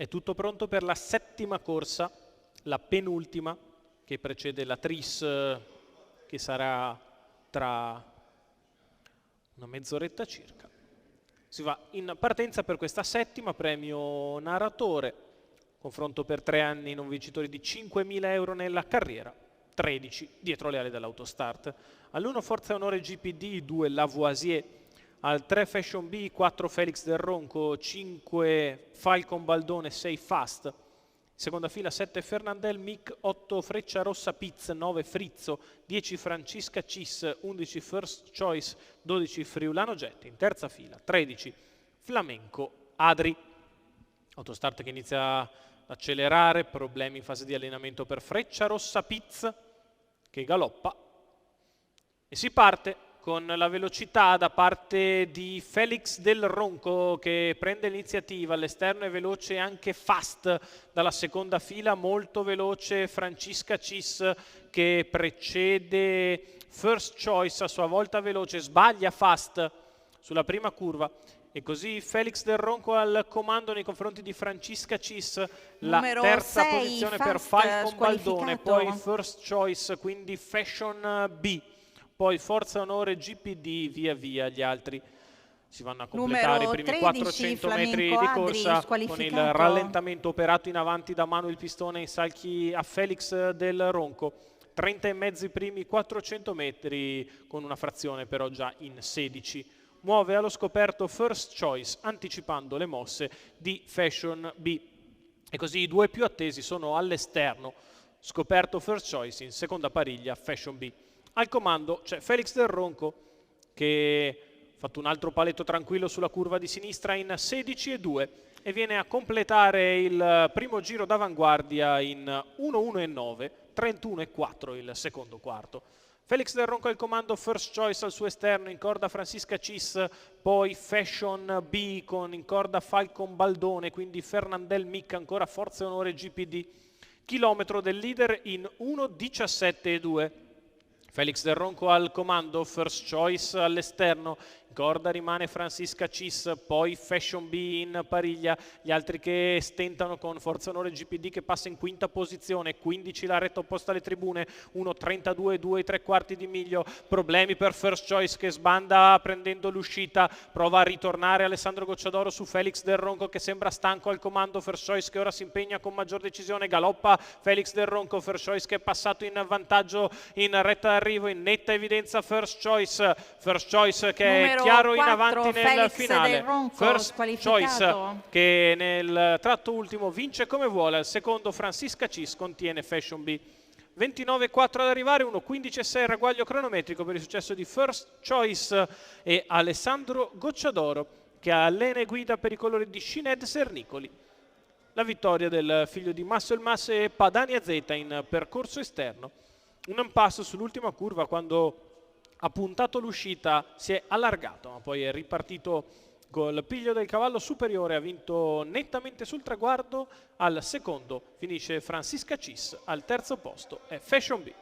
È tutto pronto per la settima corsa, la penultima, che precede la Tris, che sarà tra una mezz'oretta circa. Si va in partenza per questa settima, premio narratore, confronto per 3 anni non vincitori di 5.000 euro nella carriera, 13 dietro le ali dell'Autostart. All'1 Forza Onore GPD, 2 Lavoisier, al 3 Fashion B, 4 Felix Del Ronco, 5 Falcon Baldone, 6 Fast. Seconda fila 7 Fernandel Mic, 8 Freccia Rossa Piz, 9 Frizzo, 10 Francisca Cis, 11 First Choice, 12 Friulano Jet. In terza fila 13 Flamenco Adri. Autostart che inizia ad accelerare, problemi in fase di allenamento per Freccia Rossa Piz che galoppa e si parte con la velocità da parte di Felix Del Ronco che prende l'iniziativa. All'esterno è veloce anche Fast dalla seconda fila, molto veloce Francisca Cis che precede First Choice, a sua volta veloce, sbaglia Fast sulla prima curva e così Felix Del Ronco al comando nei confronti di Francisca Cis, la terza posizione per Falcon Baldone, poi First Choice, quindi Fashion B, poi Forza Onore GPD, via via gli altri si vanno a completare i primi 400 metri di corsa con il rallentamento operato in avanti da Manuel Pistone in salchi a Felix Del Ronco. 30 e mezzo i primi 400 metri con una frazione però già in 16. Muove allo scoperto First Choice anticipando le mosse di Fashion B e così i due più attesi sono all'esterno, scoperto First Choice, in seconda pariglia Fashion B. Al comando c'è Felix Del Ronco che ha fatto un altro paletto tranquillo sulla curva di sinistra in 16,2 e viene a completare il primo giro d'avanguardia in 1,1,9, 31,4 il secondo quarto. Felix Del Ronco al comando, First Choice al suo esterno, in corda Francisca Cis, poi Fashion B con in corda Falcon Baldone, quindi Fernandel Mic, ancora Forza Onore GPD. Chilometro del leader in 1,17,2. Felix Del Ronco al comando, First Choice all'esterno, in corda rimane Francisca Cis, poi Fashion B in pariglia, gli altri che stentano con Forza Onore GPD che passa in quinta posizione, 15 la retta opposta alle tribune, 1,32, 2,75 di miglio, problemi per First Choice che sbanda prendendo l'uscita, prova a ritornare Alessandro Gocciadoro su Felix Del Ronco che sembra stanco al comando, First Choice che ora si impegna con maggior decisione, galoppa Felix Del Ronco, First Choice che è passato in vantaggio in retta d'arrivo, in netta evidenza First Choice che è chiaro in avanti nel Felix finale. Del Ronco, First Choice che nel tratto ultimo vince come vuole, al secondo Francisca Cis contiene Fashion B. 29,4 ad arrivare, 1,15,6 il ragguaglio cronometrico per il successo di First Choice e Alessandro Gocciadoro che allena e guida per i colori di Scined Sernicoli. La vittoria del figlio di Masso El Mas e Padania Z in percorso esterno. Un impasse sull'ultima curva quando ha puntato l'uscita, si è allargato, ma poi è ripartito col piglio del cavallo superiore, ha vinto nettamente sul traguardo, al secondo finisce Francisca Cis, al terzo posto è Fashion B.